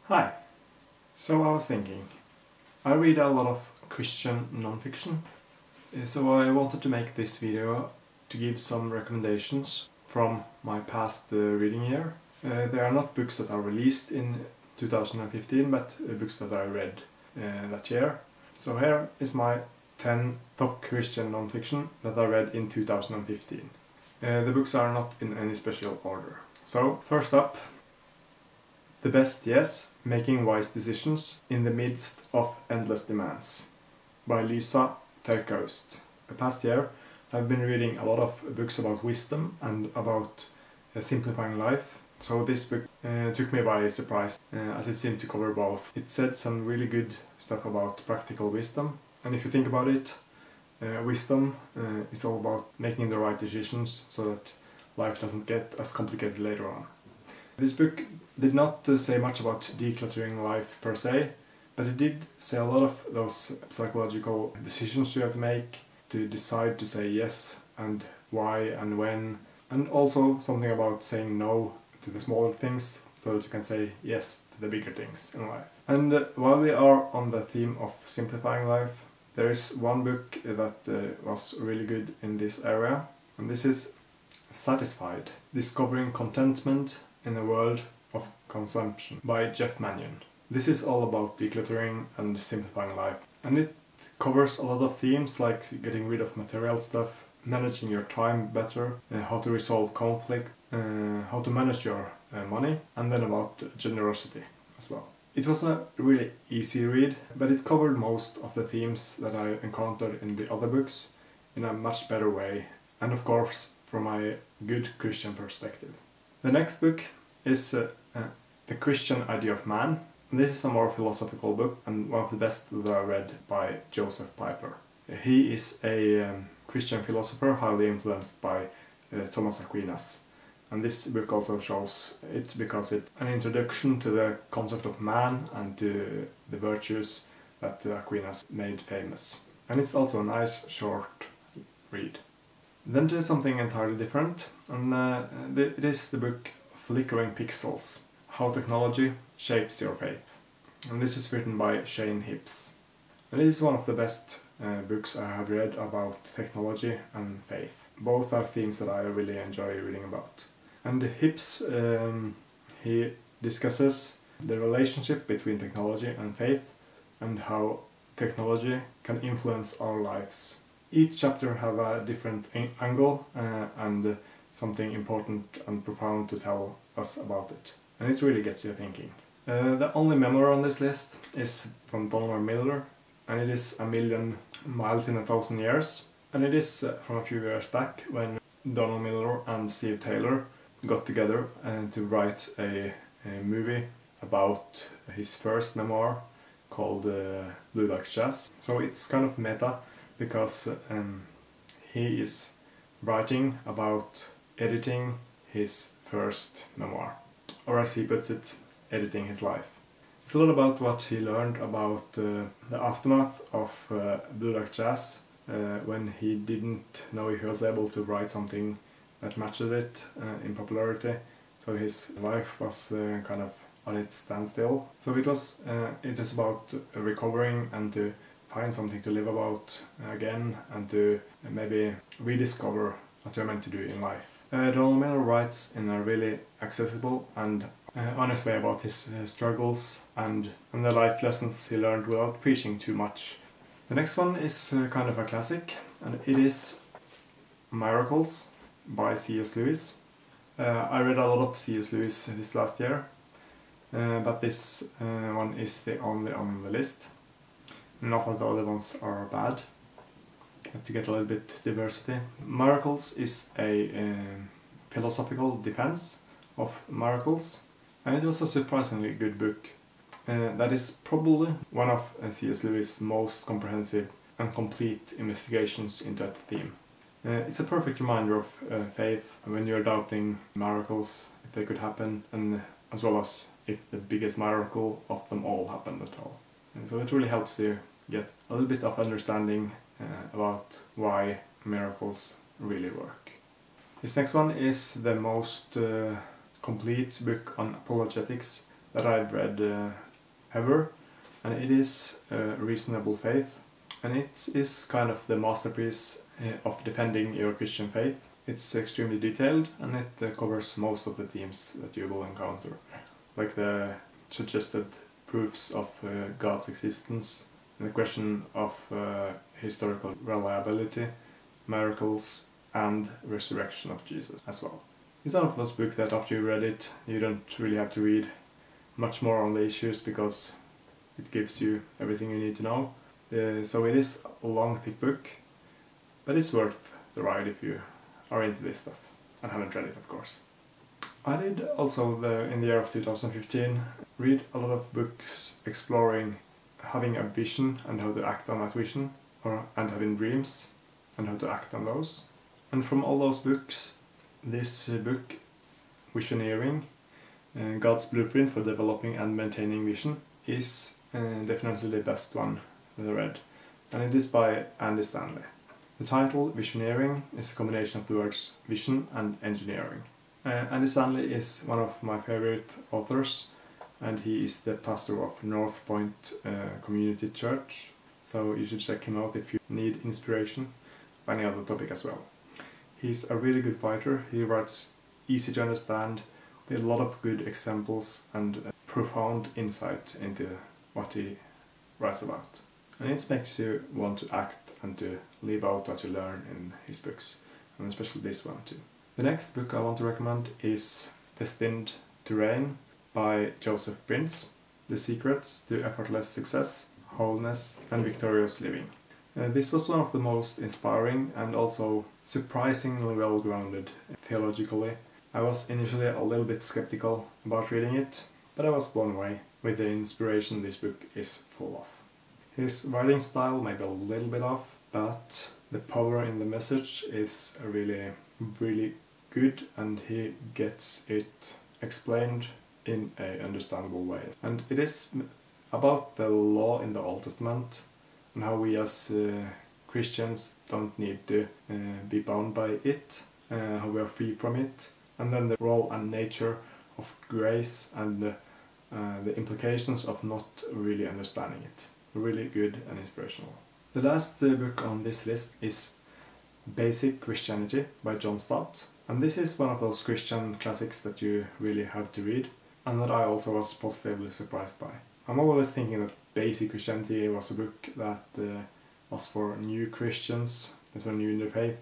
Hi. So I was thinking, I read a lot of Christian non-fiction, so I wanted to make this video to give some recommendations from my past reading year. They are not books that are released in 2015, but books that I read that year. So here is my 10 top Christian non-fiction that I read in 2015. The books are not in any special order. So, first up, The Best Yes, Making Wise Decisions in the Midst of Endless Demands by Lysa, Terkeurst. The past year I've been reading a lot of books about wisdom and about simplifying life, so this book took me by surprise as it seemed to cover both. It said some really good stuff about practical wisdom, and if you think about it, wisdom is all about making the right decisions so that life doesn't get as complicated later on. This book did not say much about decluttering life per se, but it did say a lot of those psychological decisions you have to make to decide to say yes and why and when, and also something about saying no to the smaller things so that you can say yes to the bigger things in life. And while we are on the theme of simplifying life, there is one book that was really good in this area, and this is Satisfied, Discovering Contentment in a World of Consumption by Jeff Manion. This is all about decluttering and simplifying life, and it covers a lot of themes like getting rid of material stuff, managing your time better, how to resolve conflict, how to manage your money, and then about generosity as well. It was a really easy read, but it covered most of the themes that I encountered in the other books in a much better way, and of course from a good Christian perspective. The next book is The Christian Idea of Man. This is a more philosophical book and one of the best that I read by Josef Pieper. He is a Christian philosopher highly influenced by Thomas Aquinas. And this book also shows it because it's an introduction to the concept of man and to the virtues that Aquinas made famous. And it's also a nice short read. Then to something entirely different, and it is the book Flickering Pixels, How Technology Shapes Your Faith. And this is written by Shane Hibbs. And it is one of the best books I have read about technology and faith. Both are themes that I really enjoy reading about. And Hibbs, he discusses the relationship between technology and faith and how technology can influence our lives. Each chapter have a different angle and something important and profound to tell us about it. And it really gets you thinking. The only memoir on this list is from Donald Miller, and it is 1,000,000 Miles in 1,000 Years. And it is from a few years back when Donald Miller and Steve Taylor got together to write a movie about his first memoir called Blue Like Jazz. So it's kind of meta because he is writing about editing his first memoir, or as he puts it, editing his life. It's a lot about what he learned about the aftermath of Blue Like Jazz when he didn't know if he was able to write something that matched it in popularity, so his life was kind of on its standstill. So it is about recovering and to find something to live about again and to maybe rediscover what you're meant to do in life. Donald Miller writes in a really accessible and honest way about his struggles and the life lessons he learned without preaching too much. The next one is kind of a classic, and it is Miracles by C.S. Lewis. I read a lot of C.S. Lewis this last year, but this one is the only on the list. Not that the other ones are bad, but to get a little bit diversity. Miracles is a philosophical defense of miracles, and it was a surprisingly good book. That is probably one of C.S. Lewis' most comprehensive and complete investigations into that theme. It's a perfect reminder of faith when you're doubting miracles, if they could happen, and as well as if the biggest miracle of them all happened at all. And so it really helps you get a little bit of understanding about why miracles really work. This next one is the most complete book on apologetics that that I've read ever, and it is Reasonable Faith, and it is kind of the masterpiece of defending your Christian faith. It's extremely detailed, and it covers most of the themes that you will encounter, like the suggested proofs of God's existence, and the question of historical reliability, miracles, and resurrection of Jesus as well. It's one of those books that after you read it, you don't really have to read much more on the issues because it gives you everything you need to know. So it is a long, thick book, but it's worth the ride if you are into this stuff and haven't read it, of course. I did also, in the year of 2015, read a lot of books exploring having a vision and how to act on that vision, and having dreams and how to act on those. And from all those books, this book, Visioneering, God's Blueprint for Developing and Maintaining Vision, is definitely the best one that I read, and it is by Stanley. The title, Visioneering, is a combination of the words vision and engineering. Stanley is one of my favorite authors, and he is the pastor of North Point Community Church, so you should check him out if you need inspiration by any other topic as well. He's a really good writer. He writes easy to understand, with a lot of good examples and profound insight into what he writes about. And it makes you want to act and to live out what you learn in his books, and especially this one too. The next book I want to recommend is Destined to Reign by Josef. The Secrets to Effortless Success, Wholeness and Victorious Living. This was one of the most inspiring and also surprisingly well-grounded theologically. I was initially a little bit skeptical about reading it, but I was blown away with the inspiration this book is full of. His writing style may be a little bit off, but the power in the message is really, really good, and he gets it explained in an understandable way. And it is about the law in the Old Testament and how we as Christians don't need to be bound by it, how we are free from it, and then the role and nature of grace and the implications of not really understanding it. Really good and inspirational. The last book on this list is Basic Christianity by Stott, and this is one of those Christian classics that you really have to read, and that I also was positively surprised by. I'm always thinking that Basic Christianity was a book that was for new Christians, that were new in their faith,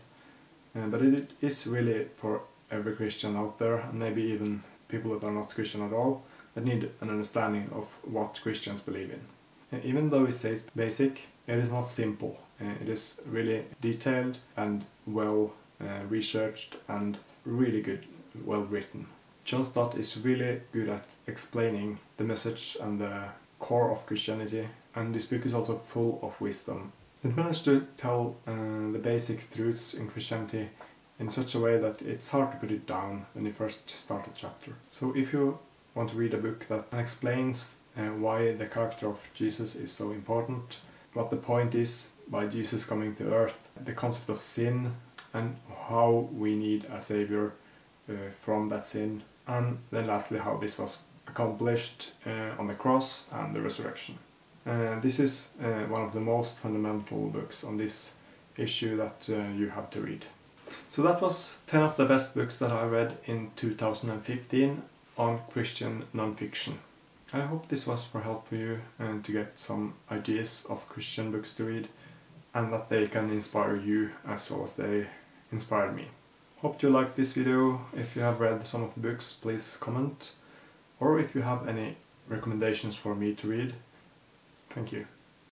but it is really for every Christian out there, and maybe even people that are not Christian at all, that need an understanding of what Christians believe in. Even though it says basic, it is not simple. It is really detailed and well researched and really good, well written. Stott is really good at explaining the message and the core of Christianity, and this book is also full of wisdom. It managed to tell the basic truths in Christianity in such a way that it's hard to put it down when you first start a chapter. So if you want to read a book that explains why the character of Jesus is so important, what the point is by Jesus coming to earth, the concept of sin, and how we need a savior from that sin, and then lastly how this was accomplished on the cross and the resurrection. This is one of the most fundamental books on this issue that you have to read. So that was 10 of the best books that I read in 2015 on Christian nonfiction. I hope this was for help for you and to get some ideas of Christian books to read, and that they can inspire you as well as they inspired me. Hope you liked this video. If you have read some of the books, please comment, or if you have any recommendations for me to read. Thank you.